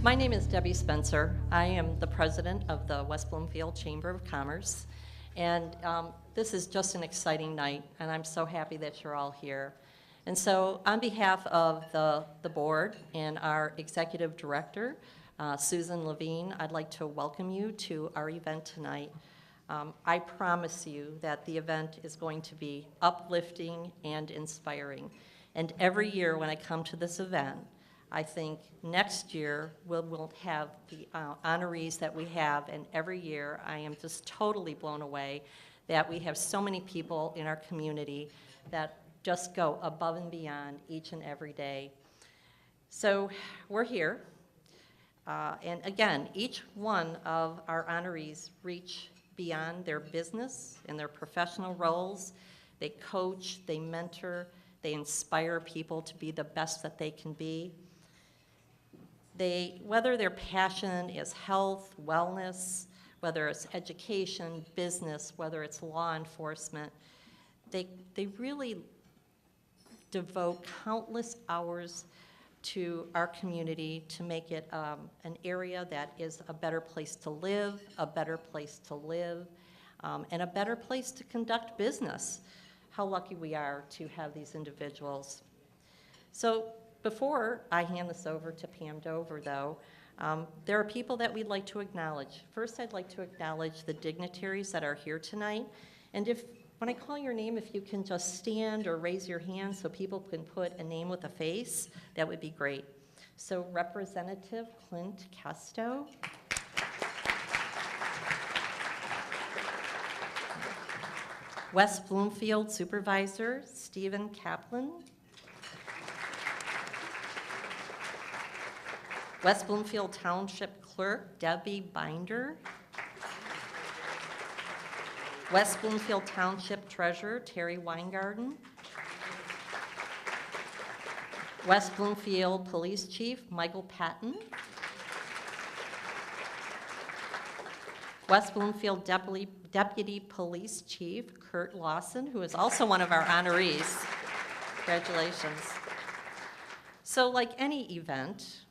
My name is Debbie Spencer. I am the president of the West Bloomfield Chamber of Commerce. And this is just an exciting night, and I'm so happy that you're all here. And so on behalf of the board and our executive director, Susan Levine, I'd like to welcome you to our event tonight. I promise you that the event is going to be uplifting and inspiring. And every year when I come to this event, I think next year we'll have the honorees that we have, and every year I am just totally blown away that we have so many people in our community that just go above and beyond each and every day. So we're here, and again, each one of our honorees reach beyond their business and their professional roles. They coach, they mentor, they inspire people to be the best that they can be. Whether their passion is health, wellness, whether it's education, business, whether it's law enforcement, they really devote countless hours to our community to make it an area that is a better place to live, a better place to live, and a better place to conduct business. How lucky we are to have these individuals. So before I hand this over to Pam Dover, though, there are people that we'd like to acknowledge. First, I'd like to acknowledge the dignitaries that are here tonight. And when I call your name, if you can just stand or raise your hand so people can put a name with a face, that would be great. So Representative Clint Casto. West Bloomfield Supervisor Stephen Kaplan. West Bloomfield Township Clerk Debbie Binder. West Bloomfield Township Treasurer Terry Weingarten. West Bloomfield Police Chief Michael Patton. West Bloomfield Deputy Police Chief Kurt Lawson, who is also one of our honorees. Congratulations. So like any event,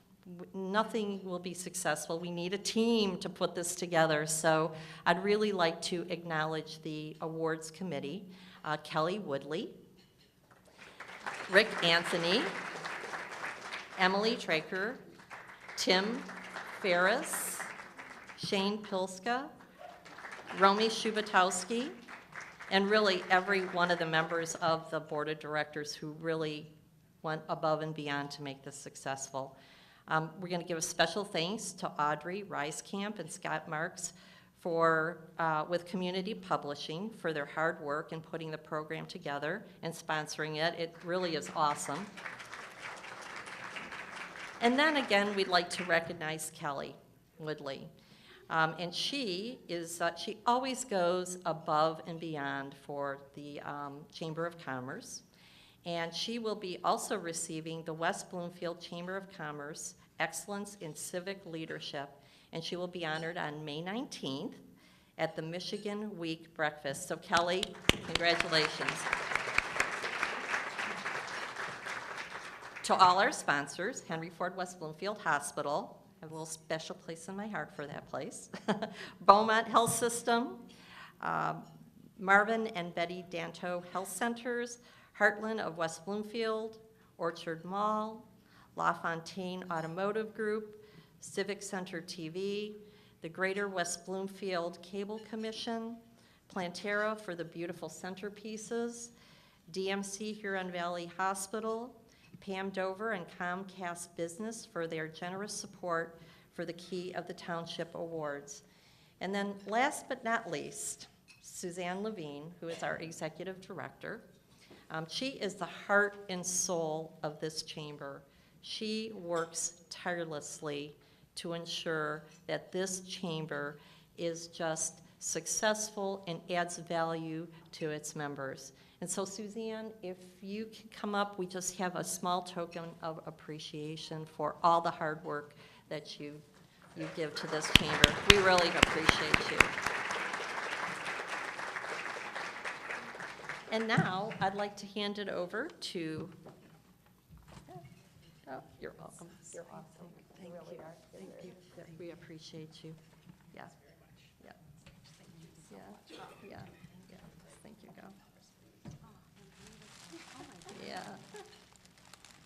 nothing will be successful. We need a team to put this together. So I'd really like to acknowledge the awards committee, Kelly Woodley, Rick Anthony, Emily Traker, Tim Ferris, Shane Pilska, Romy Shubatowski, and really every one of the members of the board of directors who really went above and beyond to make this successful. We're going to give a special thanks to Audrey Reiskamp and Scott Marks with Community Publishing for their hard work in putting the program together and sponsoring it. It really is awesome. And then again, we'd like to recognize Kelly Woodley. And she always goes above and beyond for the Chamber of Commerce. And she will be also receiving the West Bloomfield Chamber of Commerce Excellence in Civic Leadership, and she will be honored on May 19th at the Michigan Week Breakfast. So Kelly, congratulations. To all our sponsors, Henry Ford West Bloomfield Hospital, I have a little special place in my heart for that place, Beaumont Health System, Marvin and Betty Danto Health Centers, Heartland of West Bloomfield, Orchard Mall, LaFontaine Automotive Group, Civic Center TV, the Greater West Bloomfield Cable Commission, Plantera for the beautiful centerpieces, DMC Huron Valley Hospital, Pam Dover and Comcast Business for their generous support for the Key of the Township Awards. And then last but not least, Suzanne Levine, who is our executive director. She is the heart and soul of this chamber. She works tirelessly to ensure that this chamber is just successful and adds value to its members. And so Suzanne, if you can come up, we just have a small token of appreciation for all the hard work that you give to this chamber. We really appreciate you. And now I'd like to hand it over to Oh, you're welcome. You're awesome. Thank you. Thank you. We appreciate you. Yeah. Yeah. Yeah. Yeah. Yeah. Thank you, go. Yeah.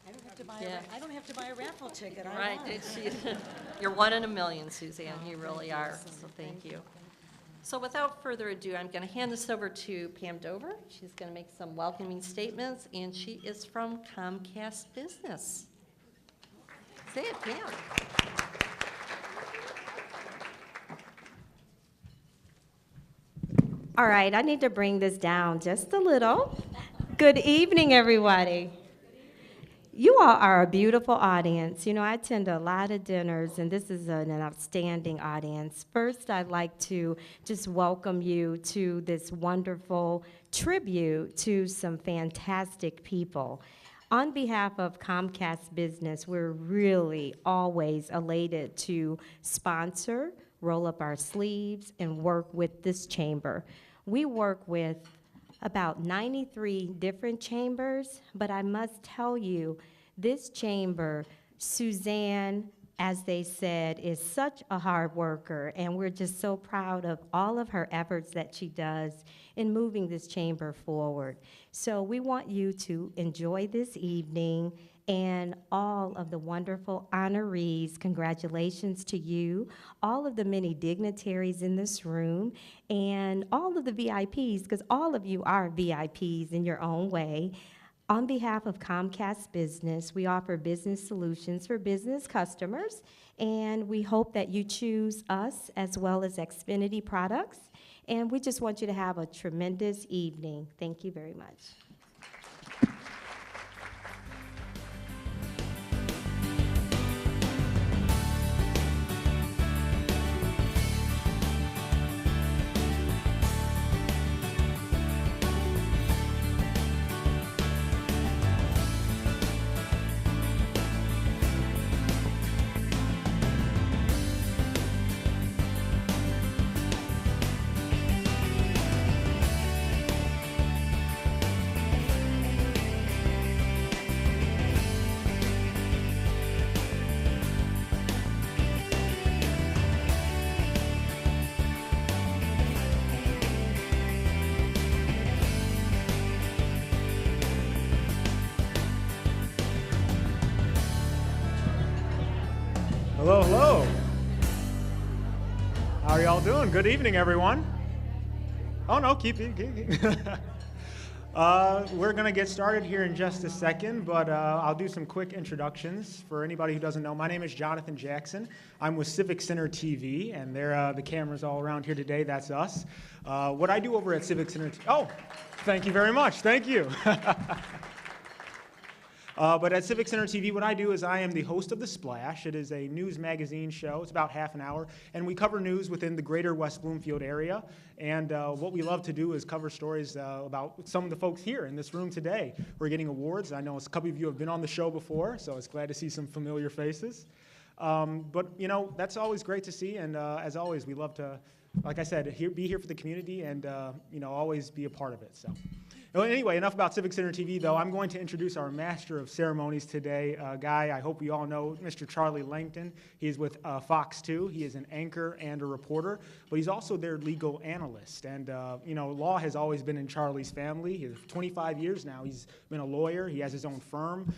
I don't have to buy Yeah. I don't have to buy a raffle ticket. Right. You're one in a million, Suzanne. You really are. So thank you. So without further ado, I'm going to hand this over to Pam Dover. She's going to make some welcoming statements, and she is from Comcast Business. Say it, Pam. All right, I need to bring this down just a little. Good evening, everybody. You all are a beautiful audience. You know, I attend a lot of dinners, and this is an outstanding audience. First, I'd like to just welcome you to this wonderful tribute to some fantastic people. On behalf of Comcast Business, we're really always elated to sponsor, roll up our sleeves, and work with this chamber. We work with about 93 different chambers, but I must tell you, this chamber, Suzanne, as they said, is such a hard worker, and we're just so proud of all of her efforts that she does in moving this chamber forward. So we want you to enjoy this evening, and all of the wonderful honorees, congratulations to you, all of the many dignitaries in this room, and all of the VIPs, because all of you are VIPs in your own way. On behalf of Comcast Business, we offer business solutions for business customers, and we hope that you choose us as well as Xfinity products, and we just want you to have a tremendous evening. Thank you very much. Hello, hello. How are y'all doing? Good evening, everyone. Oh, no, keep. We're going to get started here in just a second, but I'll do some quick introductions. For anybody who doesn't know, my name is Jonathan Jackson. I'm with Civic Center TV, and they're the cameras all around here today. That's us. What I do over at Civic Center oh, thank you very much. Thank you. But at Civic Center TV, what I do is I am the host of The Splash. It is a news magazine show. It's about half an hour, and we cover news within the greater West Bloomfield area. And what we love to do is cover stories about some of the folks here in this room today. We're getting awards. I know a couple of you have been on the show before, so it's glad to see some familiar faces. But, you know, that's always great to see, and as always, we love to, like I said, be here for the community and, you know, always be a part of it. So. Well, anyway, enough about Civic Center TV, though. I'm going to introduce our Master of Ceremonies today, a guy I hope we all know, Mr. Charlie Langton. He is with Fox 2. He is an anchor and a reporter, but he's also their legal analyst. And, you know, law has always been in Charlie's family. He's 25 years now. He's been a lawyer. He has his own firm.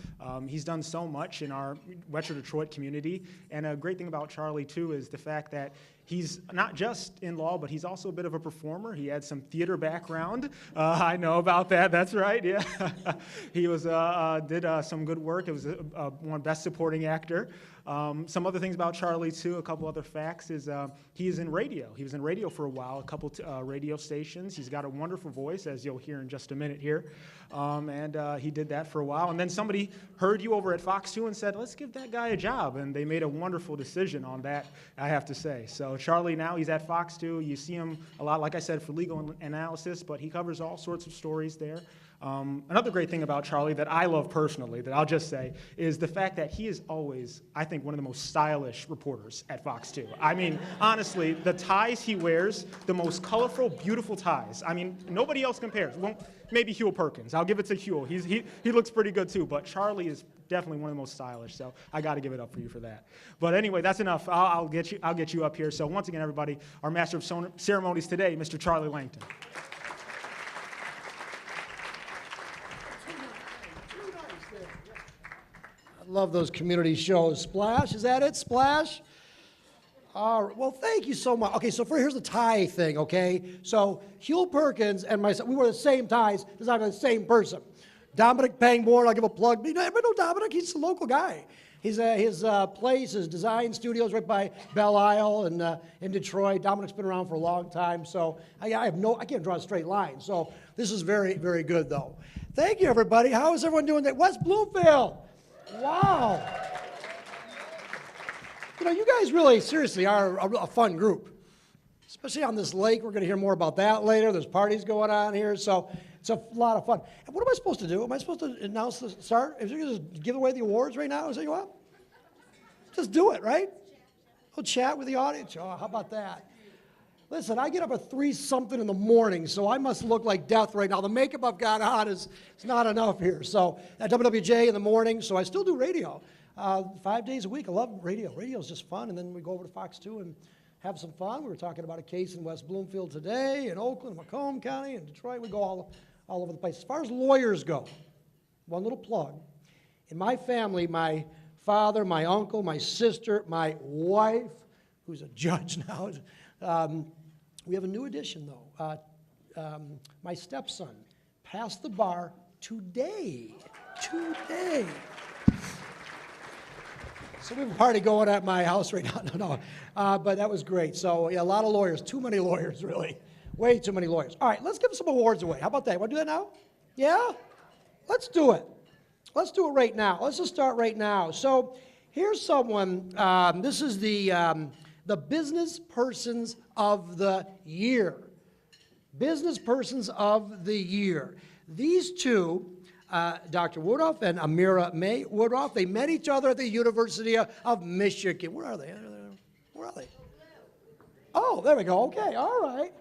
He's done so much in our Metro Detroit community. And a great thing about Charlie, too, is the fact that he's not just in law, but he's also a bit of a performer. He had some theater background. I know about that. That's right. Yeah, he was did some good work. It was won Best Supporting Actor. Some other things about Charlie too. A couple other facts is he is in radio. He was in radio for a while. A couple radio stations. He's got a wonderful voice, as you'll hear in just a minute here. And he did that for a while. And then somebody heard you over at Fox 2 and said, let's give that guy a job. And they made a wonderful decision on that, I have to say. So Charlie now, he's at Fox 2. You see him a lot, like I said, for legal analysis, but he covers all sorts of stories there. Another great thing about Charlie that I love personally, that I'll just say, is the fact that he is always, I think, one of the most stylish reporters at Fox 2. I mean, honestly, the ties he wears, the most colorful, beautiful ties. I mean, nobody else compares. Well, maybe Huel Perkins. I'll give it to Huel. He looks pretty good too, but Charlie is definitely one of the most stylish. So I got to give it up for you for that. But anyway, that's enough. I'll get you up here. So once again, everybody, our master of ceremonies today, Mr. Charlie Langton. I love those community shows. Splash, is that it? Splash? All right. Well, thank you so much. Okay, so here's the tie thing, okay? So Hugh Perkins and myself, we wore the same ties because I'm the same person. Dominic Pangborn, I'll give a plug. Everybody know Dominic? He's a local guy. His place, his design studio is right by Belle Isle in Detroit. Dominic's been around for a long time, so I can't draw a straight line. So this is very, very good, though. Thank you, everybody. How is everyone doing today? West Bloomfield. Wow. You know, you guys really, seriously, are a fun group, especially on this lake. We're going to hear more about that later. There's parties going on here, so it's a lot of fun. And what am I supposed to do? Am I supposed to announce the start? Is it going to just give away the awards right now? Is that what you want? Just do it, right? We'll chat with the audience. Oh, how about that? Listen, I get up at 3-something in the morning, so I must look like death right now. The makeup I've got on is not enough here. So at WWJ in the morning, so I still do radio 5 days a week. I love radio. Radio is just fun, and then we go over to Fox 2 and have some fun. We were talking about a case in West Bloomfield today, in Oakland, Macomb County, and Detroit. We go all over the place. As far as lawyers go, one little plug. In my family, my father, my uncle, my sister, my wife, who's a judge now, we have a new addition, though. My stepson passed the bar today. Today. So we have a party going at my house right now. No. But that was great. So, yeah, a lot of lawyers. Too many lawyers, really. Way too many lawyers. All right, let's give some awards away. How about that? Want to do that now? Yeah? Let's do it. Let's do it right now. Let's just start right now. So here's someone. This is the Business Persons of the Year. Business Persons of the Year. These two, Dr. Woodruff and Amira May Woodruff, they met each other at the University of Michigan. Where are they? Where are they? Oh, there we go. Okay, all right.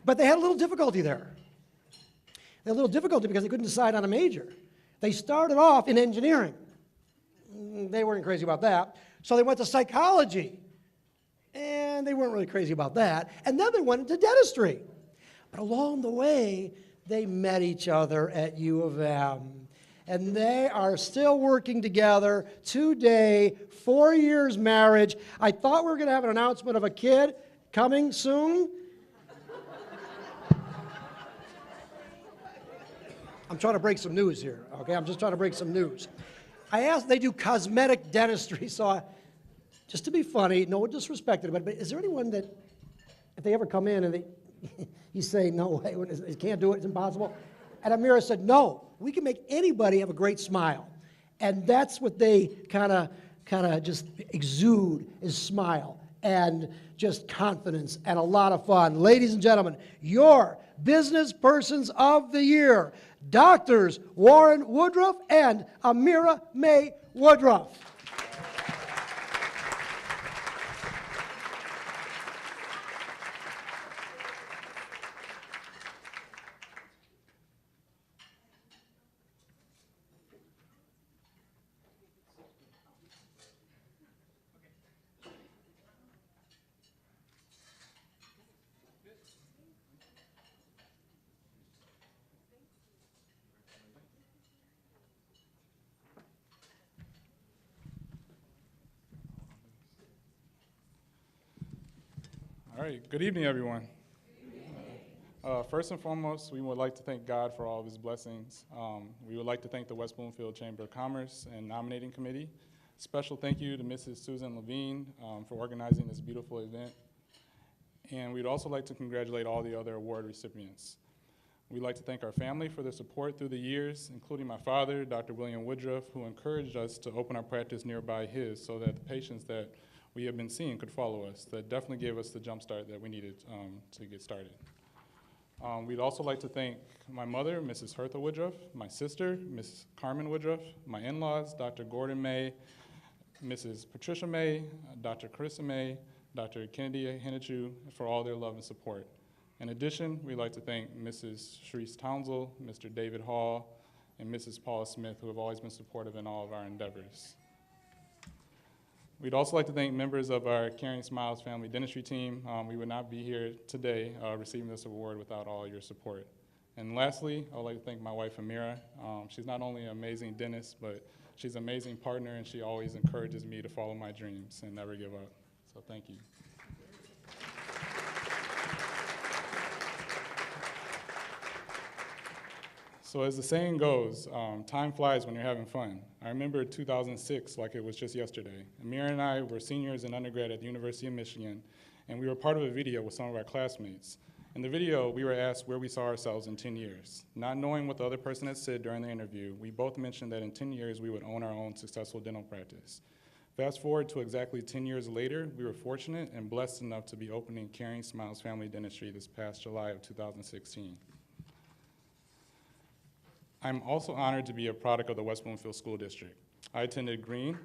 But they had a little difficulty there. They had a little difficulty because they couldn't decide on a major. They started off in engineering. They weren't crazy about that. So they went to psychology. And they weren't really crazy about that. And then they went into dentistry. But along the way, they met each other at U of M. And they are still working together today, 4 years marriage. I thought we were going to have an announcement of a kid coming soon. I'm trying to break some news here, okay? I'm just trying to break some news. I asked, they do cosmetic dentistry, so just to be funny, no disrespect to it, but is there anyone that, if they ever come in and you say, no way, you can't do it, it's impossible? And Amira said, no, we can make anybody have a great smile. And that's what they kind of just exude is smile and just confidence and a lot of fun. Ladies and gentlemen, your Business Persons of the Year, Doctors Warren Woodruff and Amira May Woodruff. All right, good evening, everyone. First and foremost, we would like to thank God for all of his blessings. We would like to thank the West Bloomfield Chamber of Commerce and Nominating Committee. Special thank you to Mrs. Susan Levine for organizing this beautiful event. And we'd also like to congratulate all the other award recipients. We'd like to thank our family for their support through the years, including my father, Dr. William Woodruff, who encouraged us to open our practice nearby his so that the patients that we have been seeing could follow us. That definitely gave us the jump start that we needed to get started. We'd also like to thank my mother, Mrs. Hertha Woodruff, my sister, Miss Carmen Woodruff, my in-laws, Dr. Gordon May, Mrs. Patricia May, Dr. Carissa May, Dr. Kennedy Hennichu for all their love and support. In addition, we'd like to thank Mrs. Sharice Townsell, Mr. David Hall, and Mrs. Paula Smith, who have always been supportive in all of our endeavors. We'd also like to thank members of our Caring Smiles Family Dentistry team. We would not be here today receiving this award without all your support. And lastly, I would like to thank my wife, Amira. She's not only an amazing dentist, but she's an amazing partner, and she always encourages me to follow my dreams and never give up. So thank you. So as the saying goes, time flies when you're having fun. I remember 2006 like it was just yesterday. Amira and I were seniors in undergrad at the University of Michigan, and we were part of a video with some of our classmates. In the video, we were asked where we saw ourselves in 10 years. Not knowing what the other person had said during the interview, we both mentioned that in 10 years we would own our own successful dental practice. Fast forward to exactly 10 years later, we were fortunate and blessed enough to be opening Caring Smiles Family Dentistry this past July of 2016. I'm also honored to be a product of the West Bloomfield School District. I attended Green.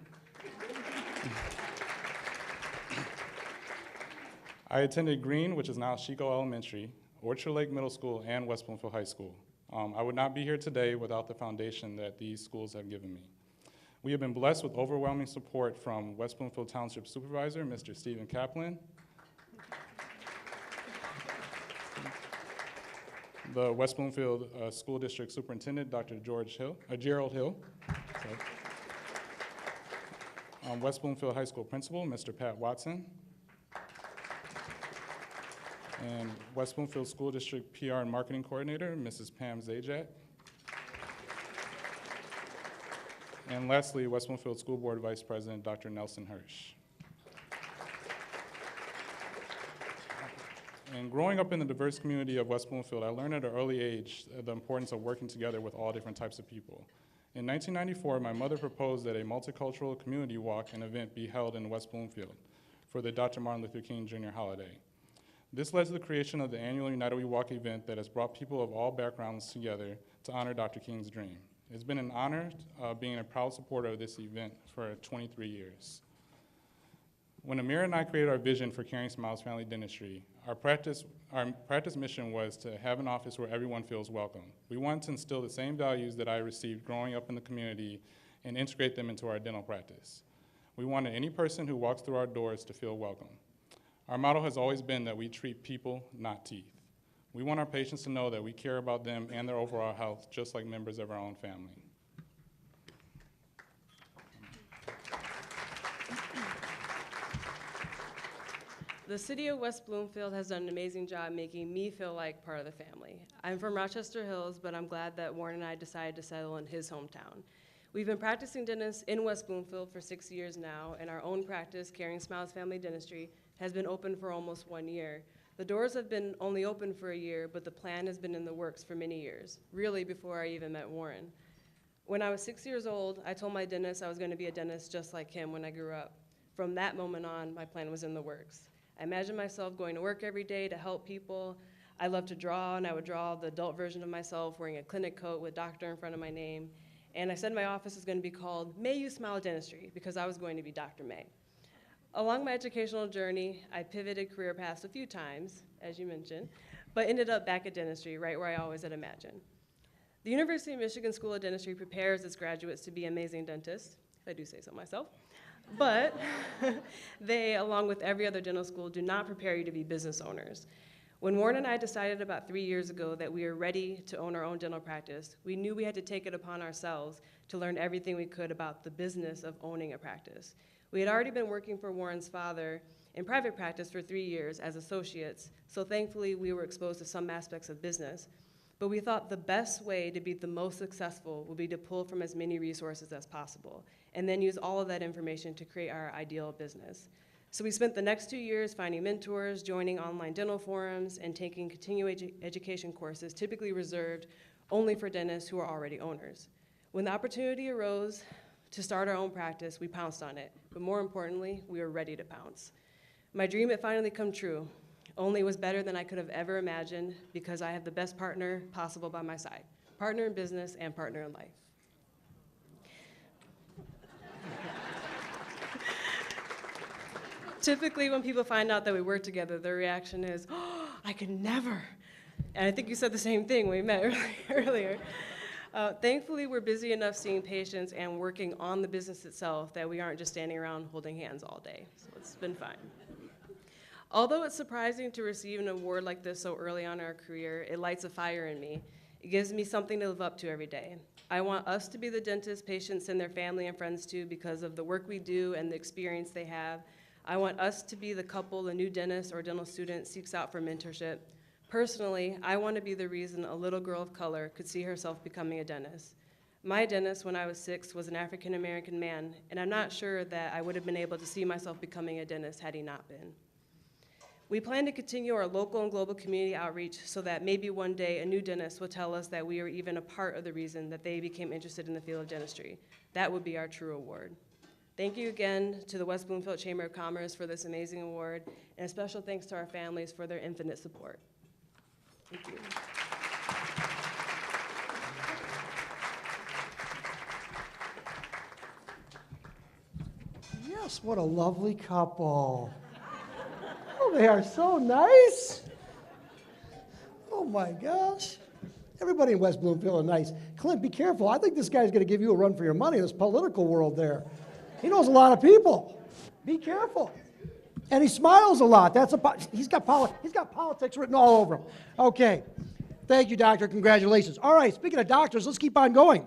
I attended Green, which is now Chico Elementary, Orchard Lake Middle School, and West Bloomfield High School. I would not be here today without the foundation that these schools have given me. We have been blessed with overwhelming support from West Bloomfield Township Supervisor, Mr. Stephen Kaplan, the West Bloomfield School District Superintendent, Dr. Gerald Hill, West Bloomfield High School Principal, Mr. Pat Watson, and West Bloomfield School District PR and Marketing Coordinator, Mrs. Pam Zajac. And lastly, West Bloomfield School Board Vice President, Dr. Nelson Hirsch. And growing up in the diverse community of West Bloomfield, I learned at an early age the importance of working together with all different types of people. In 1994, my mother proposed that a multicultural community walk and event be held in West Bloomfield for the Dr. Martin Luther King Jr. holiday. This led to the creation of the annual United We Walk event that has brought people of all backgrounds together to honor Dr. King's dream. It's been an honor being a proud supporter of this event for 23 years. When Amira and I created our vision for Caring Smiles Family Dentistry, our practice mission was to have an office where everyone feels welcome. We wanted to instill the same values that I received growing up in the community and integrate them into our dental practice. We wanted any person who walks through our doors to feel welcome. Our motto has always been that we treat people, not teeth. We want our patients to know that we care about them and their overall health just like members of our own family. The city of West Bloomfield has done an amazing job making me feel like part of the family. I'm from Rochester Hills, but I'm glad that Warren and I decided to settle in his hometown. We've been practicing dentists in West Bloomfield for 6 years now, and our own practice, Caring Smiles Family Dentistry, has been open for almost 1 year. The doors have been only open for a year, but the plan has been in the works for many years, really before I even met Warren. When I was 6 years old, I told my dentist I was going to be a dentist just like him when I grew up. From that moment on, my plan was in the works. I imagined myself going to work every day to help people. I loved to draw, and I would draw the adult version of myself wearing a clinic coat with doctor in front of my name. And I said my office was going to be called May You Smile Dentistry because I was going to be Dr. May. Along my educational journey, I pivoted career paths a few times, as you mentioned, but ended up back at dentistry, right where I always had imagined. The University of Michigan School of Dentistry prepares its graduates to be amazing dentists, if I do say so myself. But they, along with every other dental school, do not prepare you to be business owners. When Warren and I decided about 3 years ago that we were ready to own our own dental practice, we knew we had to take it upon ourselves to learn everything we could about the business of owning a practice. We had already been working for Warren's father in private practice for 3 years as associates, so thankfully we were exposed to some aspects of business. But we thought the best way to be the most successful would be to pull from as many resources as possible, and then use all of that information to create our ideal business. So we spent the next 2 years finding mentors, joining online dental forums, and taking continuing education courses typically reserved only for dentists who are already owners. When the opportunity arose to start our own practice, we pounced on it, but more importantly, we were ready to pounce. My dream had finally come true. Only it was better than I could have ever imagined because I have the best partner possible by my side. Partner in business and partner in life. Typically, when people find out that we work together, their reaction is, "Oh, I could never." And I think you said the same thing when we met earlier. Thankfully, we're busy enough seeing patients and working on the business itself that we aren't just standing around holding hands all day. So it's been fun. Although it's surprising to receive an award like this so early on in our career, it lights a fire in me. It gives me something to live up to every day. I want us to be the dentist patients send their family and friends to because of the work we do and the experience they have. I want us to be the couple a new dentist or dental student seeks out for mentorship. Personally, I want to be the reason a little girl of color could see herself becoming a dentist. My dentist when I was 6 was an African American man, and I'm not sure that I would have been able to see myself becoming a dentist had he not been. We plan to continue our local and global community outreach so that maybe one day a new dentist will tell us that we are even a part of the reason that they became interested in the field of dentistry. That would be our true award. Thank you again to the West Bloomfield Chamber of Commerce for this amazing award, and a special thanks to our families for their infinite support. Thank you. Yes, what a lovely couple. Oh, they are so nice. Oh my gosh. Everybody in West Bloomfield are nice. Clint, be careful. I think this guy's going to give you a run for your money in this political world there. He knows a lot of people. Be careful. And he smiles a lot. He's got politics written all over him. Okay. Thank you, doctor. Congratulations. All right, speaking of doctors, let's keep on going.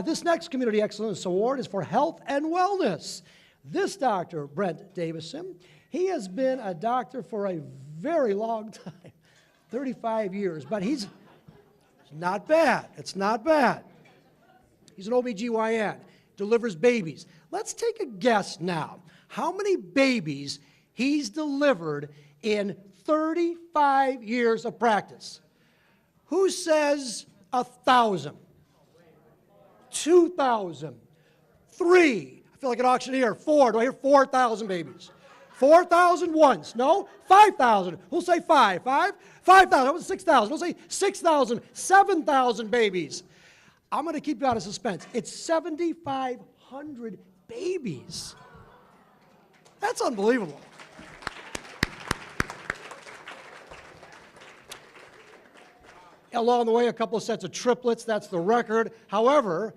This next Community Excellence Award is for health and wellness. This doctor, Brent Davison, he has been a doctor for a very long time, 35 years, but it's not bad. It's not bad. He's an OBGYN, delivers babies. Let's take a guess now. How many babies he's delivered in 35 years of practice? Who says 1,000? 2,000? 3? I feel like an auctioneer. 4? Do I hear 4,000 babies? 4,000 once? No? 5,000? Who'll say 5? 5? 5,000. That was 6,000. Who'll say 6,000? 7,000 babies. I'm going to keep you out of suspense. It's 7,500 babies. That's unbelievable. Along the way, a couple of sets of triplets. That's the record. However,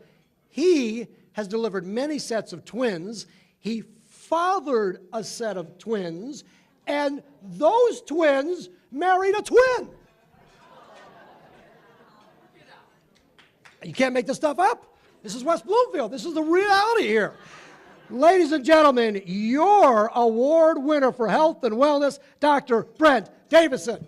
he has delivered many sets of twins. He fathered a set of twins, and those twins married a twin. You can't make this stuff up. This is West Bloomfield. This is the reality here. Ladies and gentlemen, your award winner for health and wellness, Dr. Brent Davison.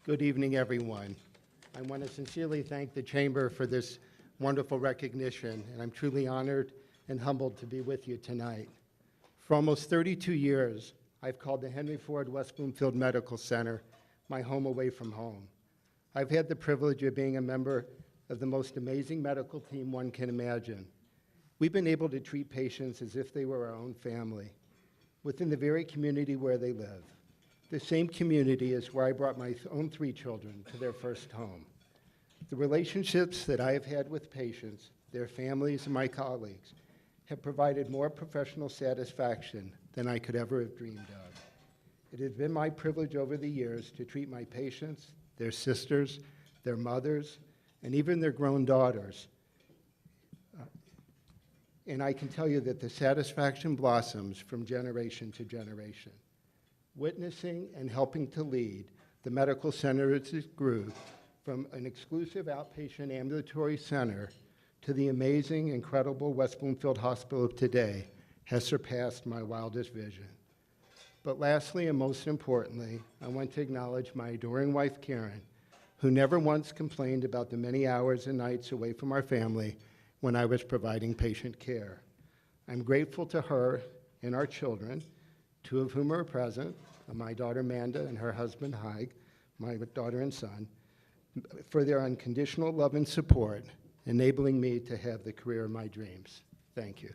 Good evening, everyone. I want to sincerely thank the Chamber for this wonderful recognition, and I'm truly honored and humbled to be with you tonight. For almost 32 years, I've called the Henry Ford West Bloomfield Medical Center my home away from home. I've had the privilege of being a member of the most amazing medical team one can imagine. We've been able to treat patients as if they were our own family, within the very community where they live. The same community is where I brought my own 3 children to their first home. The relationships that I have had with patients, their families, and my colleagues have provided more professional satisfaction than I could ever have dreamed of. It has been my privilege over the years to treat my patients, their sisters, their mothers, and even their grown daughters. And I can tell you that the satisfaction blossoms from generation to generation. Witnessing and helping to lead the medical center as it grew from an exclusive outpatient ambulatory center to the amazing, incredible West Bloomfield Hospital of today has surpassed my wildest vision. But lastly, and most importantly, I want to acknowledge my adoring wife, Karen, who never once complained about the many hours and nights away from our family when I was providing patient care. I'm grateful to her and our children, 2 of whom are present, my daughter Amanda and her husband Haig, my daughter and son, for their unconditional love and support, enabling me to have the career of my dreams. Thank you.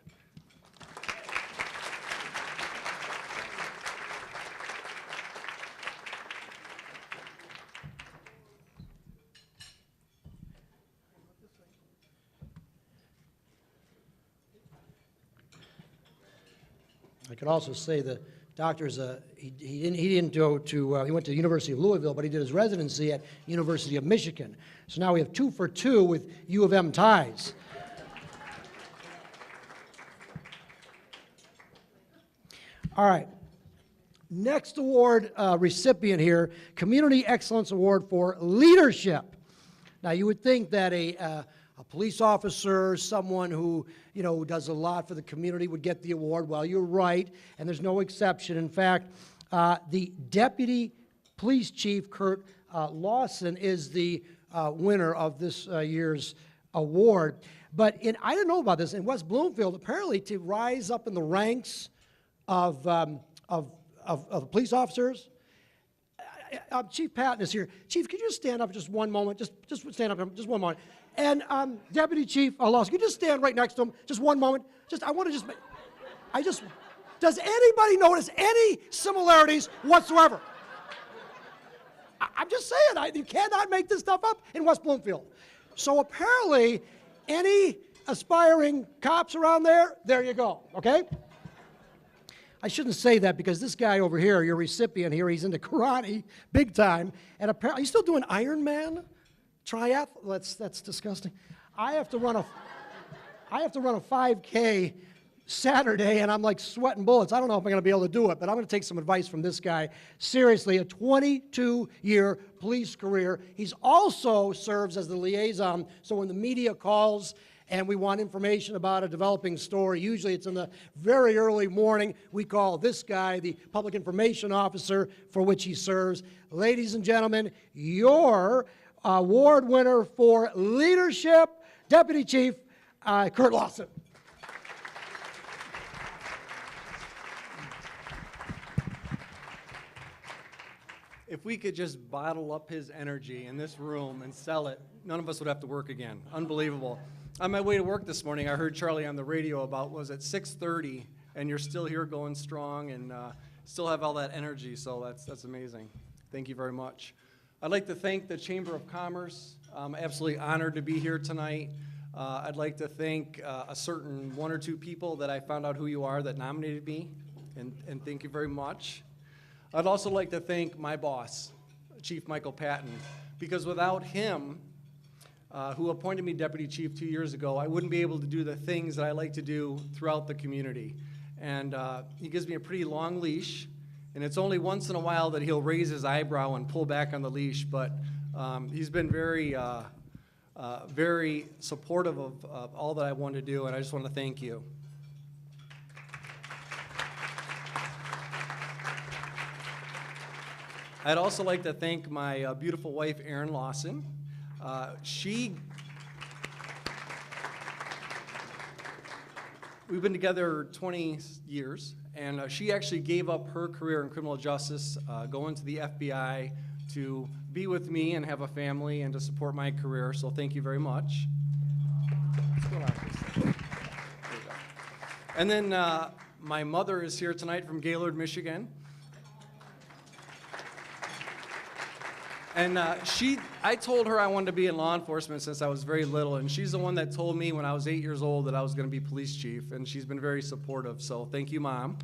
I could also say the doctor's he went to the University of Louisville, but he did his residency at University of Michigan. So now we have 2 for 2 with U of M ties. All right. Next award recipient here, Community Excellence Award for Leadership. Now, you would think that a police officer, someone who, does a lot for the community would get the award. Well, you're right, and there's no exception. In fact, the Deputy Police Chief, Kurt Lawson, is the winner of this year's award. But I didn't know about this. In West Bloomfield, apparently to rise up in the ranks of police officers. Chief Patton is here. Chief, could you stand up just one moment? Just stand up just one moment. And Deputy Chief Lawson, could you just stand right next to him? Just one moment. Does anybody notice any similarities whatsoever? I'm just saying, you cannot make this stuff up in West Bloomfield. So apparently, any aspiring cops around there you go, okay? I shouldn't say that because this guy over here, your recipient here, he's into karate, big time, and apparently, he's still doing Ironman triathlon. That's disgusting. I have to run a 5K Saturday, and I'm like sweating bullets. I don't know if I'm going to be able to do it, but I'm going to take some advice from this guy. Seriously, a 22-year police career. He's also serves as the liaison, so when the media calls and we want information about a developing story, usually it's in the very early morning, we call this guy the public information officer for which he serves. Ladies and gentlemen, your award winner for leadership, Deputy Chief Kurt Lawson. If we could just bottle up his energy in this room and sell it, none of us would have to work again. Unbelievable. On my way to work this morning, I heard Charlie on the radio about, was it 6:30, and you're still here going strong and still have all that energy, so that's amazing. Thank you very much. I'd like to thank the Chamber of Commerce. I'm absolutely honored to be here tonight. I'd like to thank a certain 1 or 2 people that I found out who you are that nominated me, and thank you very much. I'd also like to thank my boss, Chief Michael Patton, because without him, who appointed me Deputy Chief 2 years ago, I wouldn't be able to do the things that I like to do throughout the community. And he gives me a pretty long leash, and it's only once in a while that he'll raise his eyebrow and pull back on the leash, but he's been very, very supportive of all that I want to do, and I just want to thank you. I'd also like to thank my beautiful wife, Erin Lawson. We've been together 20 years, and she actually gave up her career in criminal justice, going to the FBI to be with me and have a family and to support my career, so thank you very much. And then my mother is here tonight from Gaylord, Michigan. And I told her I wanted to be in law enforcement since I was very little, and she's the one that told me when I was 8 years old that I was going to be police chief, and she's been very supportive, so thank you, Mom.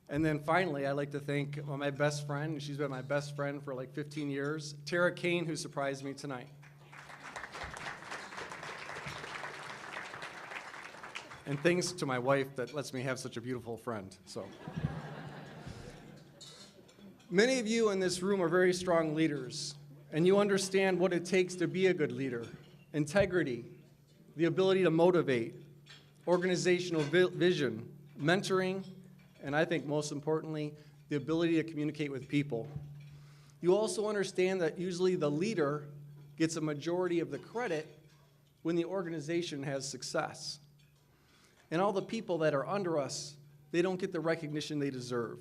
And then finally, I'd like to thank my best friend. She's been my best friend for like 15 years, Tara Kane, who surprised me tonight. And thanks to my wife that lets me have such a beautiful friend, so. Many of you in this room are very strong leaders, and you understand what it takes to be a good leader. Integrity, the ability to motivate, organizational vision, mentoring, and I think most importantly, the ability to communicate with people. You also understand that usually the leader gets a majority of the credit when the organization has success. And all the people that are under us, they don't get the recognition they deserve.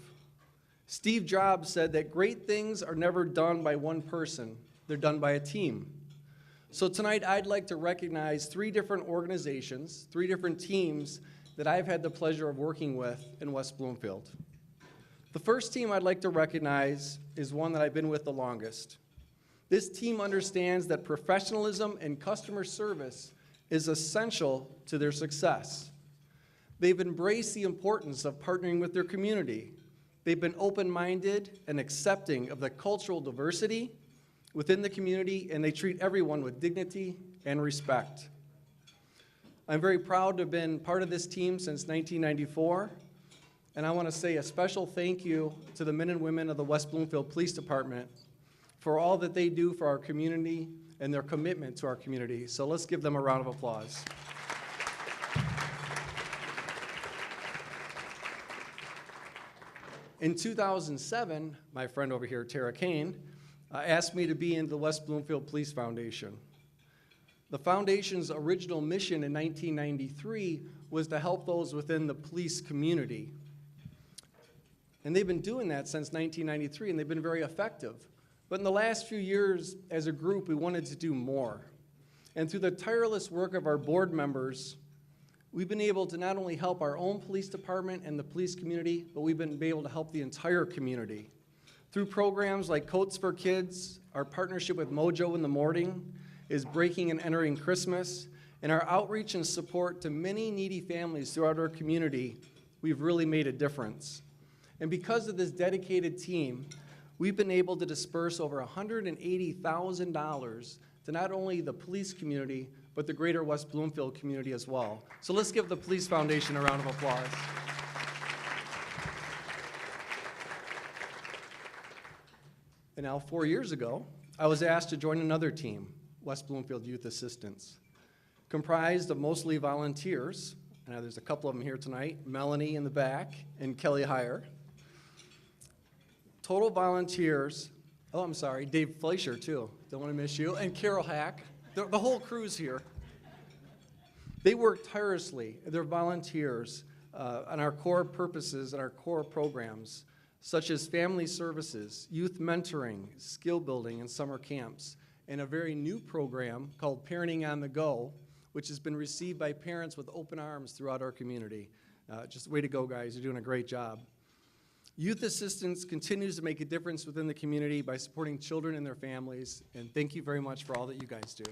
Steve Jobs said that great things are never done by one person, they're done by a team. So tonight I'd like to recognize 3 different organizations, 3 different teams that I've had the pleasure of working with in West Bloomfield. The first team I'd like to recognize is one that I've been with the longest. This team understands that professionalism and customer service is essential to their success. They've embraced the importance of partnering with their community. They've been open-minded and accepting of the cultural diversity within the community, and they treat everyone with dignity and respect. I'm very proud to have been part of this team since 1994, and I want to say a special thank you to the men and women of the West Bloomfield Police Department for all that they do for our community and their commitment to our community. So let's give them a round of applause. In 2007, my friend over here, Tara Kane, asked me to be in the West Bloomfield Police Foundation. The foundation's original mission in 1993 was to help those within the police community. And they've been doing that since 1993, and they've been very effective. But in the last few years, as a group, we wanted to do more. And through the tireless work of our board members, we've been able to not only help our own police department and the police community, but we've been able to help the entire community. Through programs like Coats for Kids, our partnership with Mojo in the Morning is Breaking and Entering Christmas, and our outreach and support to many needy families throughout our community, we've really made a difference. And because of this dedicated team, we've been able to disperse over $180,000 to not only the police community, but the greater West Bloomfield community as well. So let's give the Police Foundation a round of applause. And now, 4 years ago, I was asked to join another team, West Bloomfield Youth Assistance, comprised of mostly volunteers. Now, there's a couple of them here tonight, Melanie in the back and Kelly Heyer. Total volunteers, oh, I'm sorry, Dave Fleischer, too. Don't want to miss you. And Carol Hack. The whole crew's here. They work tirelessly. They're volunteers on our core purposes and our core programs, such as family services, youth mentoring, skill building, and summer camps, and a very new program called Parenting on the Go, which has been received by parents with open arms throughout our community. Just way to go, guys. You're doing a great job. Youth Assistance continues to make a difference within the community by supporting children and their families, and thank you very much for all that you guys do.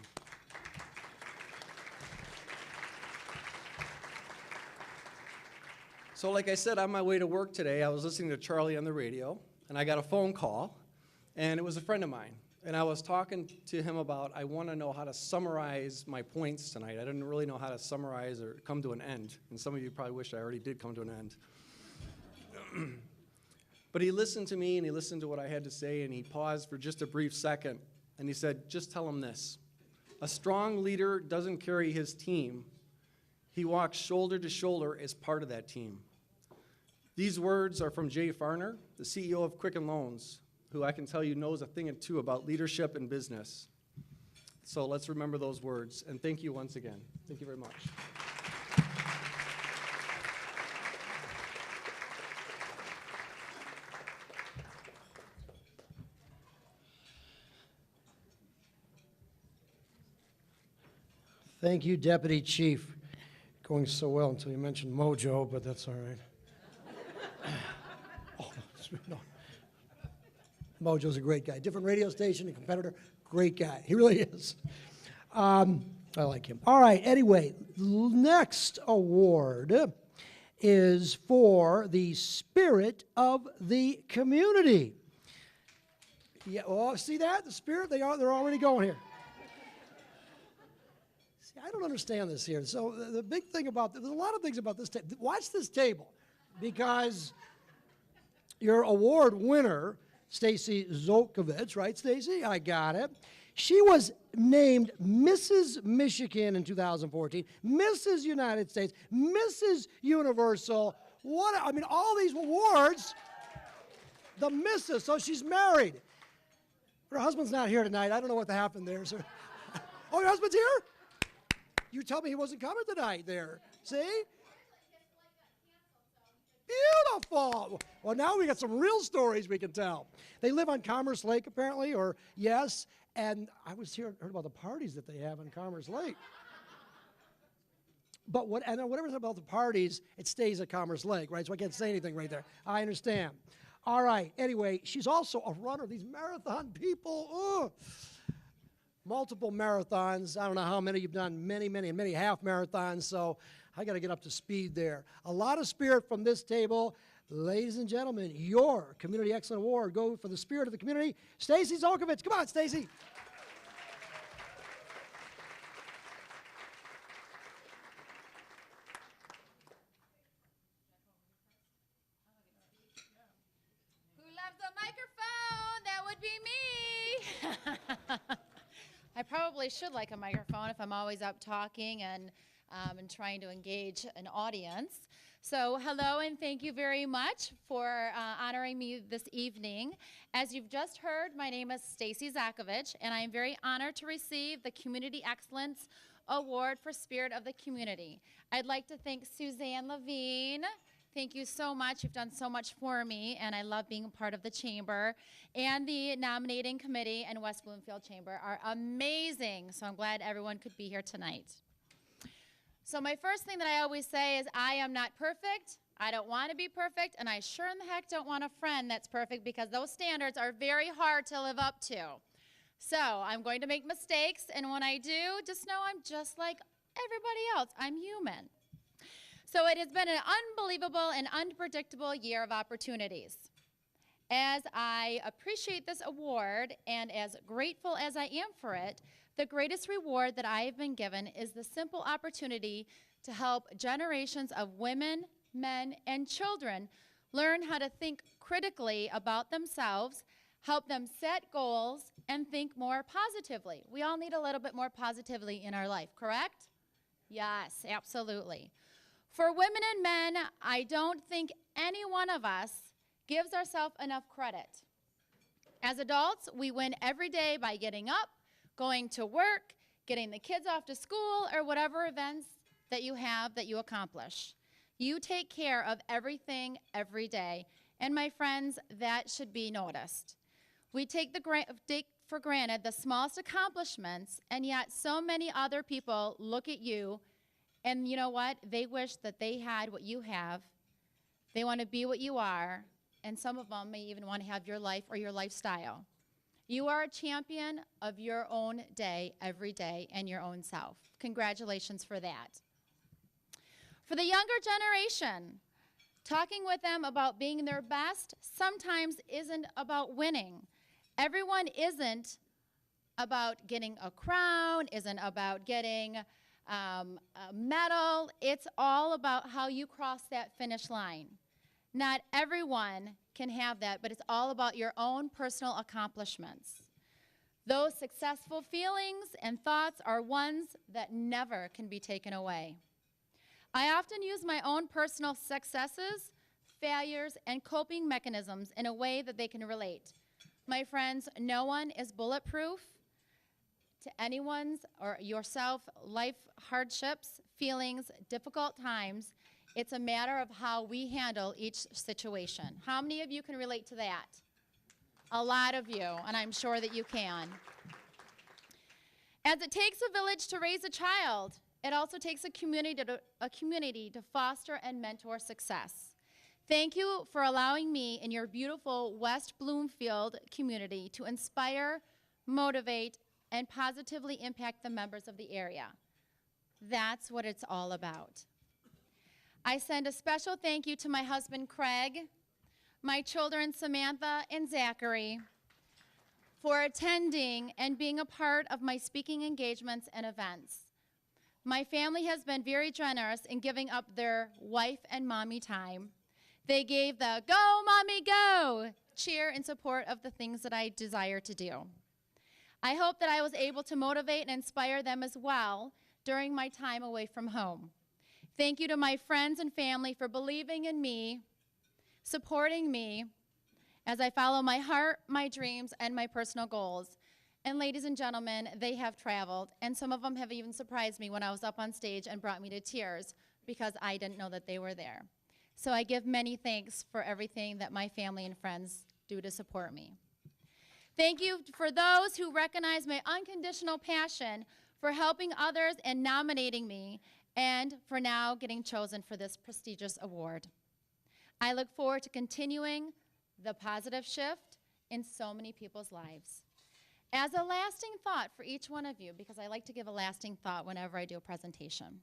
So like I said, on my way to work today, I was listening to Charlie on the radio, and I got a phone call, and it was a friend of mine. And I was talking to him about, I want to know how to summarize my points tonight. I didn't really know how to summarize or come to an end, and some of you probably wish I already did come to an end. But he listened to me, and he listened to what I had to say, and he paused for just a brief second, and he said, just tell him this. A strong leader doesn't carry his team. He walks shoulder to shoulder as part of that team. These words are from Jay Farner, the CEO of Quicken Loans, who I can tell you knows a thing or two about leadership and business. So let's remember those words, and thank you once again. Thank you very much. Thank you, Deputy Chief. Going so well until you mentioned Mojo, but that's all right. Oh, no. Mojo's a great guy. Different radio station, a competitor, great guy. He really is. I like him. All right, anyway, next award is for the spirit of the community. Yeah, oh, see that? The spirit, they're already going here. I don't understand this here. So the big thing about, there's a lot of things about this table. Watch this table, because your award winner, Stacy Zolkovich, right, Stacy? I got it. She was named Mrs. Michigan in 2014, Mrs. United States, Mrs. Universal. What, I mean, all these awards, the Mrs., so she's married. Her husband's not here tonight. I don't know what happened there. So. Oh, your husband's here? You tell me he wasn't coming tonight there. See? Beautiful. Well, now we got some real stories we can tell. They live on Commerce Lake, apparently, or yes. And I was heard about the parties that they have on Commerce Lake. But whatever's about the parties, it stays at Commerce Lake, right? So I can't say anything right there. I understand. All right. Anyway, she's also a runner. These marathon people, multiple marathons. I don't know how many you've done, many half marathons, so I got to get up to speed there. A lot of spirit from this table. Ladies and gentlemen, your Community Excellent Award go for the spirit of the community. Stacy Zolkovich. Come on, Stacy. Who loves a microphone? That would be me. I probably should like a microphone if I'm always up talking and trying to engage an audience. So hello and thank you very much for honoring me this evening. As you've just heard, my name is Stacy Zakovich, and I am very honored to receive the Community Excellence Award for Spirit of the Community. I'd like to thank Suzanne Levine. Thank you so much. You've done so much for me, and I love being a part of the chamber. And the nominating committee and West Bloomfield Chamber are amazing, so I'm glad everyone could be here tonight. So my first thing that I always say is I am not perfect, I don't want to be perfect, and I sure in the heck don't want a friend that's perfect because those standards are very hard to live up to. So I'm going to make mistakes, and when I do, just know I'm just like everybody else. I'm human. So it has been an unbelievable and unpredictable year of opportunities. As I appreciate this award and as grateful as I am for it, the greatest reward that I have been given is the simple opportunity to help generations of women, men, and children learn how to think critically about themselves, help them set goals, and think more positively. We all need a little bit more positivity in our life, correct? Yes, absolutely. For women and men, I don't think any one of us gives ourselves enough credit. As adults, we win every day by getting up, going to work, getting the kids off to school, or whatever events that you have that you accomplish. You take care of everything every day, and my friends, that should be noticed. We take for granted the smallest accomplishments, and yet so many other people look at you, and you know what? They wish that they had what you have. They want to be what you are, and some of them may even want to have your life or your lifestyle. You are a champion of your own day, every day, and your own self. Congratulations for that. For the younger generation, talking with them about being their best sometimes isn't about winning. Everyone isn't about getting a crown, isn't about getting a medal. It's all about how you cross that finish line. Not everyone can have that, but it's all about your own personal accomplishments. Those successful feelings and thoughts are ones that never can be taken away. I often use my own personal successes, failures, and coping mechanisms in a way that they can relate. My friends, no one is bulletproof to anyone's or yourself life hardships, feelings, difficult times. It's a matter of how we handle each situation. How many of you can relate to that? A lot of you, and I'm sure that you can. As it takes a village to raise a child, it also takes a community to foster and mentor success. Thank you for allowing me in your beautiful West Bloomfield community to inspire, motivate, and positively impact the members of the area. That's what it's all about. I send a special thank you to my husband, Craig, my children, Samantha and Zachary, for attending and being a part of my speaking engagements and events. My family has been very generous in giving up their wife and mommy time. They gave the "Go, Mommy, go" cheer in support of the things that I desire to do. I hope that I was able to motivate and inspire them as well during my time away from home. Thank you to my friends and family for believing in me, supporting me as I follow my heart, my dreams, and my personal goals. And ladies and gentlemen, they have traveled, and some of them have even surprised me when I was up on stage and brought me to tears because I didn't know that they were there. So I give many thanks for everything that my family and friends do to support me. Thank you for those who recognize my unconditional passion for helping others and nominating me, and for now getting chosen for this prestigious award. I look forward to continuing the positive shift in so many people's lives. As a lasting thought for each one of you, because I like to give a lasting thought whenever I do a presentation,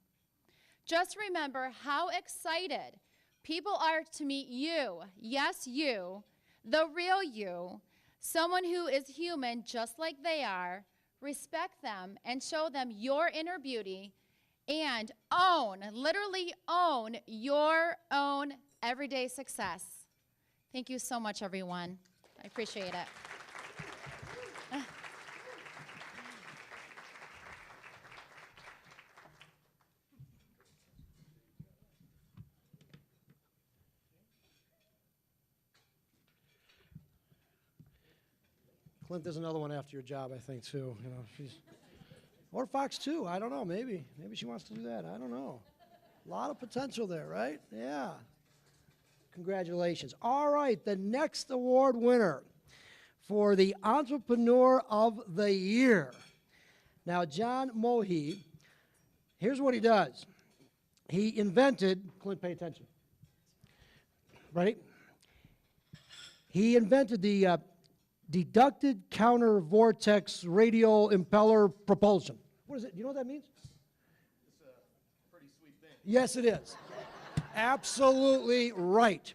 just remember how excited people are to meet you, yes, you, the real you, someone who is human just like they are. Respect them and show them your inner beauty and literally own your own everyday success. Thank you so much, everyone. I appreciate it. Clint, there's another one after your job, I think, too. You know, or Fox 2. I don't know. Maybe she wants to do that. I don't know. A lot of potential there, right? Yeah. Congratulations. All right, the next award winner for the Entrepreneur of the Year. Now, John Mohi, here's what he does. He invented, Clint, pay attention. Ready? He invented the deducted counter vortex radial impeller propulsion. What is it? Do you know what that means? It's a pretty sweet thing. Yes, it is. Absolutely right.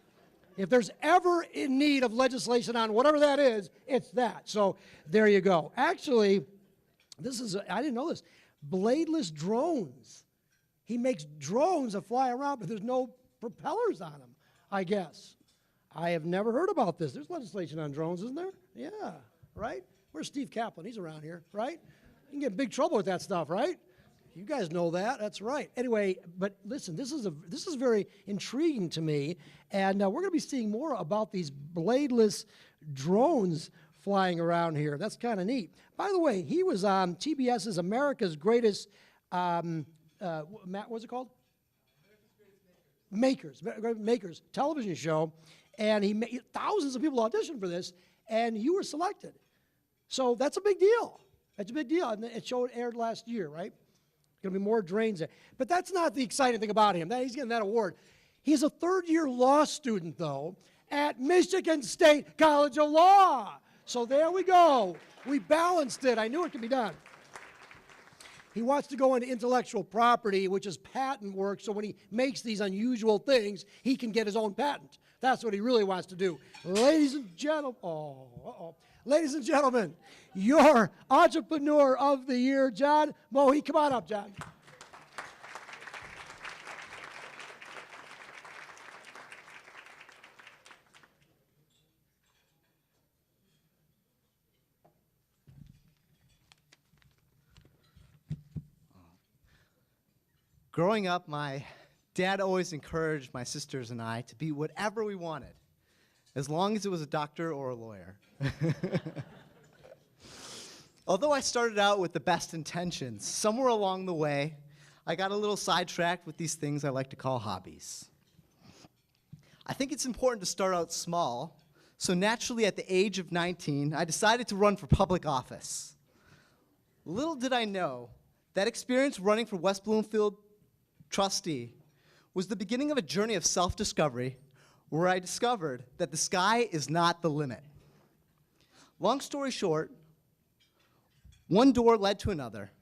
If there's ever in need of legislation on whatever that is, it's that. So there you go. Actually, I didn't know this, bladeless drones. He makes drones that fly around, but there's no propellers on them, I guess. I have never heard about this. There's legislation on drones, isn't there? Yeah, right? Where's Steve Kaplan? He's around here, right? You can get in big trouble with that stuff, right? You guys know that. That's right. Anyway, but listen, this is very intriguing to me, and we're going to be seeing more about these bladeless drones flying around here. That's kind of neat. By the way, he was on TBS's America's Greatest, what's it called? Makers television show, and he made thousands of people audition for this, and you were selected. So that's a big deal. That's a big deal, and it aired last year, right? Going to be more drains there. But that's not the exciting thing about him. He's getting that award. He's a third-year law student, though, at Michigan State College of Law. So there we go. We balanced it. I knew it could be done. He wants to go into intellectual property, which is patent work, so when he makes these unusual things, he can get his own patent. That's what he really wants to do. Ladies and gentlemen, Ladies and gentlemen, your Entrepreneur of the Year, John Mohi. Come on up, John. Growing up, my dad always encouraged my sisters and I to be whatever we wanted, as long as it was a doctor or a lawyer. Although I started out with the best intentions, somewhere along the way, I got a little sidetracked with these things I like to call hobbies. I think it's important to start out small, so naturally at the age of 19, I decided to run for public office. Little did I know, that experience running for West Bloomfield trustee was the beginning of a journey of self-discovery where I discovered that the sky is not the limit. Long story short, one door led to another,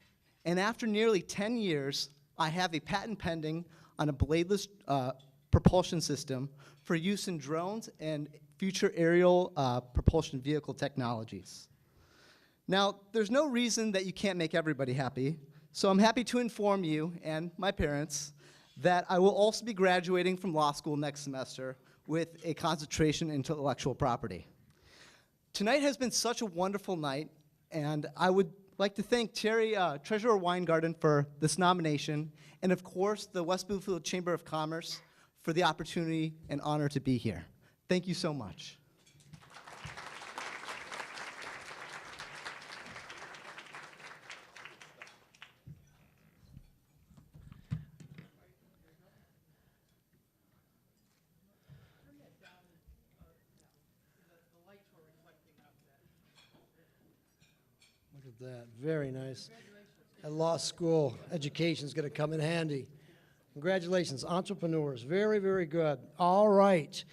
and after nearly 10 years, I have a patent pending on a bladeless propulsion system for use in drones and future aerial propulsion vehicle technologies. Now, there's no reason that you can't make everybody happy, so I'm happy to inform you and my parents that I will also be graduating from law school next semester with a concentration in intellectual property. Tonight has been such a wonderful night, and I would like to thank Treasurer Weingarten for this nomination, and of course, the West Bloomfield Chamber of Commerce for the opportunity and honor to be here. Thank you so much. Look at that. Very nice. At law school, education is going to come in handy. Congratulations, entrepreneurs. Very, very good. All right.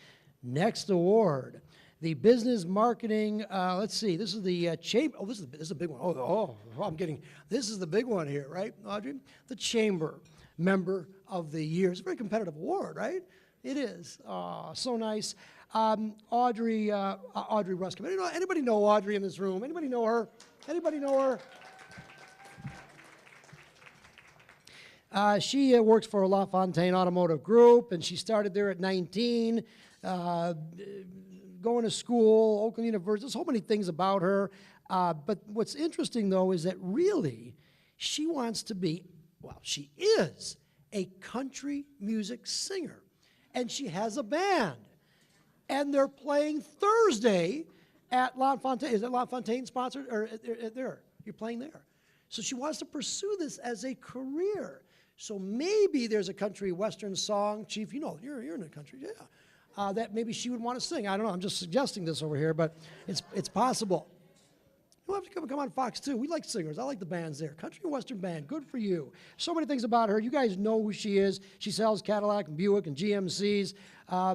Next award. the business marketing, let's see, this is the chamber, this is a big one. I'm getting, this is the big one here, right, Audrey? The chamber member of the year. It's a very competitive award, right? It is. So nice. Audrey Ruskam. Anybody know Audrey in this room? Anybody know her? Anybody know her? She works for LaFontaine Automotive Group, and she started there at 19, going to school, Oakland University. There's so many things about her. But what's interesting, though, is that really she wants to be, well, she is a country music singer, and she has a band. And they're playing Thursday at LaFontaine. Is it LaFontaine sponsored? Or there? You're playing there. So she wants to pursue this as a career. So maybe there's a country western song, Chief, you're in the country, yeah, that maybe she would want to sing. I don't know, I'm just suggesting this over here, but it's possible. You'll have to come on Fox 2. We like singers. I like the bands there. Country and western band, good for you. So many things about her. You guys know who she is. She sells Cadillac and Buick and GMCs.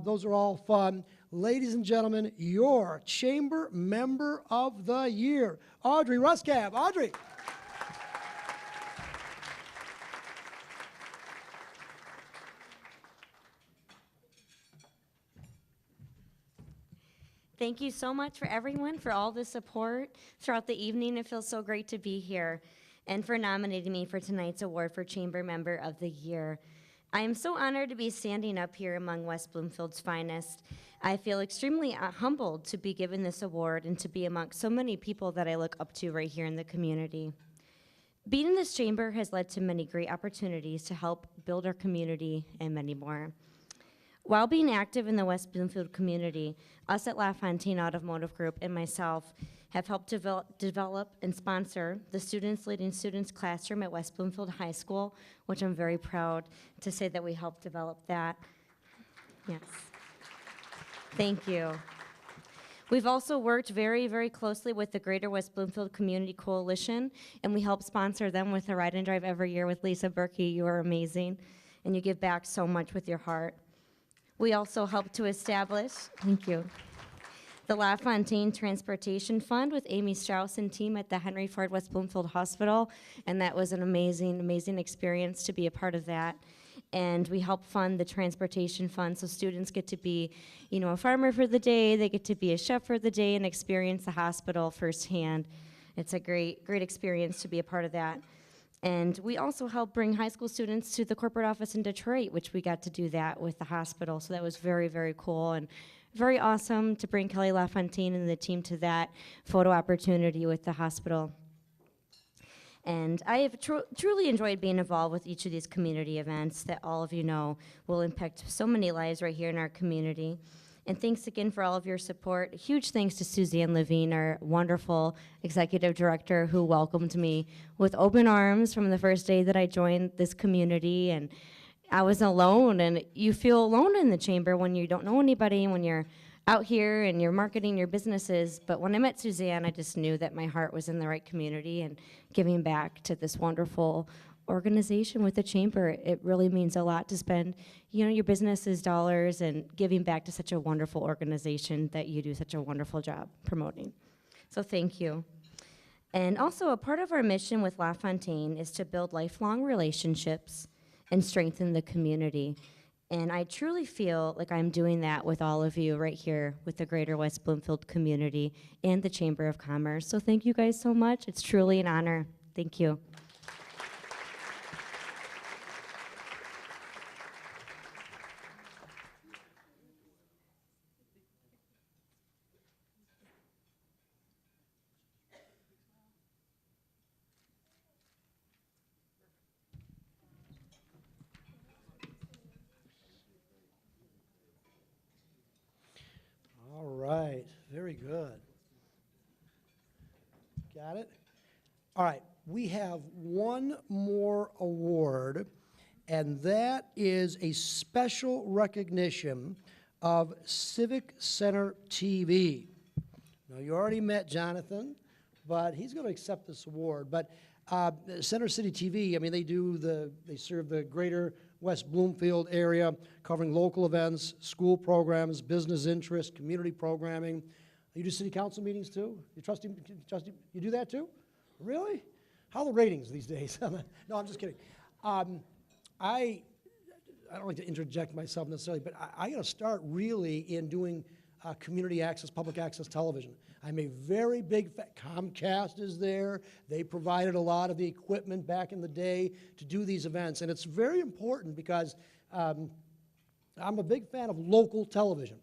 Those are all fun. Ladies and gentlemen, your Chamber Member of the Year, Audrey Ruskam. Audrey. Thank you so much for everyone for all the support throughout the evening. It feels so great to be here and for nominating me for tonight's award for Chamber Member of the Year. I am so honored to be standing up here among West Bloomfield's finest. I feel extremely humbled to be given this award and to be among so many people that I look up to right here in the community. Being in this chamber has led to many great opportunities to help build our community and many more. While being active in the West Bloomfield community, us at LaFontaine Automotive Group and myself have helped develop and sponsor the Students Leading Students Classroom at West Bloomfield High School, which I'm very proud to say that we helped develop that. Yes. Thank you. We've also worked very, very closely with the Greater West Bloomfield Community Coalition, and we help sponsor them with a ride and drive every year with Lisa Berkey. You are amazing, and you give back so much with your heart. We also helped to establish, thank you, the LaFontaine Transportation Fund with Amy Strauss and team at the Henry Ford West Bloomfield Hospital, and that was an amazing, amazing experience to be a part of that. And we help fund the transportation fund so students get to be, a farmer for the day, they get to be a chef for the day and experience the hospital firsthand. It's a great, great experience to be a part of that. And we also help bring high school students to the corporate office in Detroit, which we got to do that with the hospital. So that was very, very cool and very awesome to bring Kelly LaFontaine and the team to that photo opportunity with the hospital. And I have truly enjoyed being involved with each of these community events that all of you know will impact so many lives right here in our community. And thanks again for all of your support. Huge thanks to Suzanne Levine, our wonderful executive director, who welcomed me with open arms from the first day that I joined this community. And I was alone, and you feel alone in the chamber when you don't know anybody, when you're out here and you're marketing your businesses. But when I met Suzanne, I just knew that my heart was in the right community and giving back to this wonderful organization with the chamber. It really means a lot to spend, your business's dollars and giving back to such a wonderful organization that you do such a wonderful job promoting. So thank you. And also a part of our mission with LaFontaine is to build lifelong relationships and strengthen the community. And I truly feel like I'm doing that with all of you right here with the Greater West Bloomfield community and the Chamber of Commerce. So thank you guys so much. It's truly an honor. Thank you. All right, very good. Got it? All right, we have one more award, and that is a special recognition of Civic Center TV. Now, you already met Jonathan, but he's going to accept this award. But Center City TV, they serve the greater West Bloomfield area, covering local events, school programs, business interests, community programming. You do city council meetings too? You do that too? Really? How are the ratings these days? No, I'm just kidding. I don't like to interject myself necessarily, but I got to start really in doing community access, public access television. I'm a very big fan. Comcast is there. They provided a lot of the equipment back in the day to do these events, and it's very important because I'm a big fan of local television,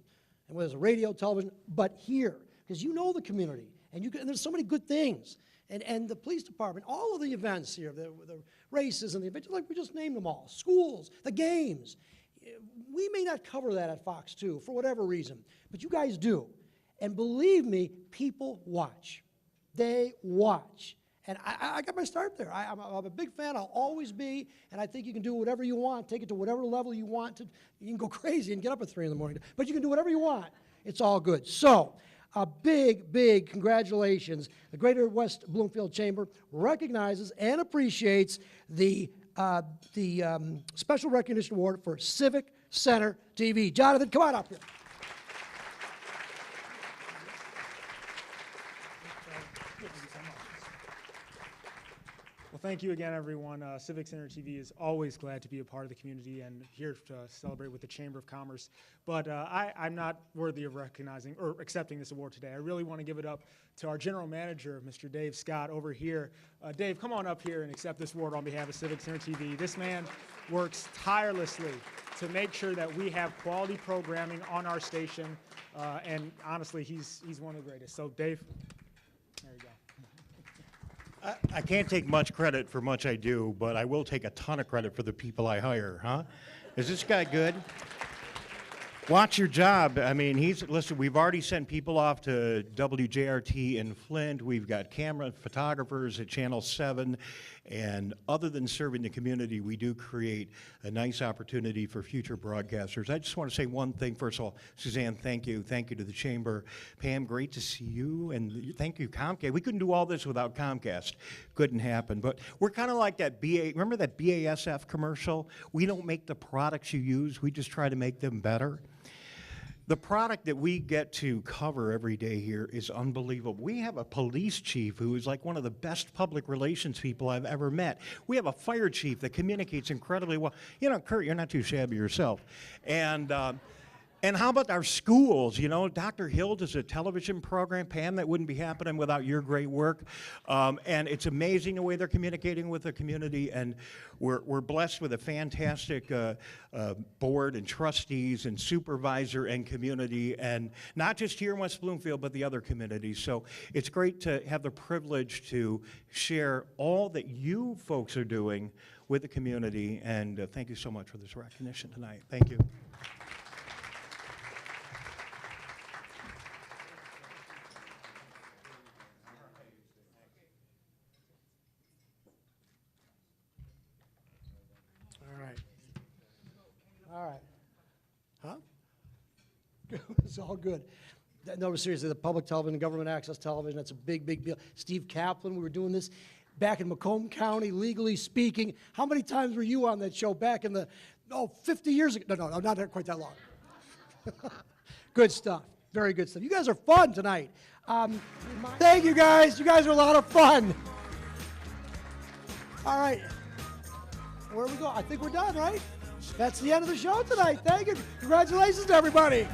and whether it's radio, television, but here, because you know the community, and there's so many good things. And the police department, all of the events here, the races and the events, like we just named them all, schools, the games. We may not cover that at Fox 2 for whatever reason, but you guys do. And believe me, people watch. They watch. And I got my start there. I'm a big fan. I'll always be. And I think you can do whatever you want, take it to whatever level you want. You can go crazy and get up at 3 in the morning. But you can do whatever you want. It's all good. So, a big, big congratulations. The Greater West Bloomfield Chamber recognizes and appreciates the Special Recognition Award for Civic Center TV. Jonathan, come on up here. Well, thank you again, everyone. Civic Center TV is always glad to be a part of the community and here to celebrate with the Chamber of Commerce. But I'm not worthy of recognizing or accepting this award today. I really want to give it up to our General Manager, Mr. Dave Scott, over here. Dave, come on up here and accept this award on behalf of Civic Center TV. This man works tirelessly to make sure that we have quality programming on our station, and honestly, he's one of the greatest. So, Dave, there you go. I can't take much credit for much I do, but I will take a ton of credit for the people I hire, huh? Is this guy good? Watch your job. I mean, listen, we've already sent people off to WJRT in Flint. We've got camera photographers at Channel 7. And other than serving the community, we do create a nice opportunity for future broadcasters. I just want to say one thing. First of all, Suzanne, thank you. Thank you to the Chamber. Pam, great to see you. And thank you, Comcast. We couldn't do all this without Comcast. Couldn't happen. But we're kind of like that remember that BASF commercial? We don't make the products you use. We just try to make them better. The product that we get to cover every day here is unbelievable. We have a police chief who is like one of the best public relations people I've ever met. We have a fire chief that communicates incredibly well. You know, Kurt, you're not too shabby yourself. And how about our schools? You know, Dr. Hill does a television program. Pam, that wouldn't be happening without your great work. And it's amazing the way they're communicating with the community. And we're blessed with a fantastic board and trustees and supervisor and community. And not just here in West Bloomfield, but the other communities. So it's great to have the privilege to share all that you folks are doing with the community. And thank you so much for this recognition tonight. Thank you. All right. Huh? It's all good. No, seriously, the public television, government access television, that's a big, big deal. Steve Kaplan, we were doing this back in Macomb County, legally speaking. How many times were you on that show back in 50 years ago? No, not quite that long. Good stuff. Very good stuff. You guys are fun tonight. Thank you, guys. You guys are a lot of fun. All right. Where we go? I think we're done, right? That's the end of the show tonight. Thank you. Congratulations to everybody.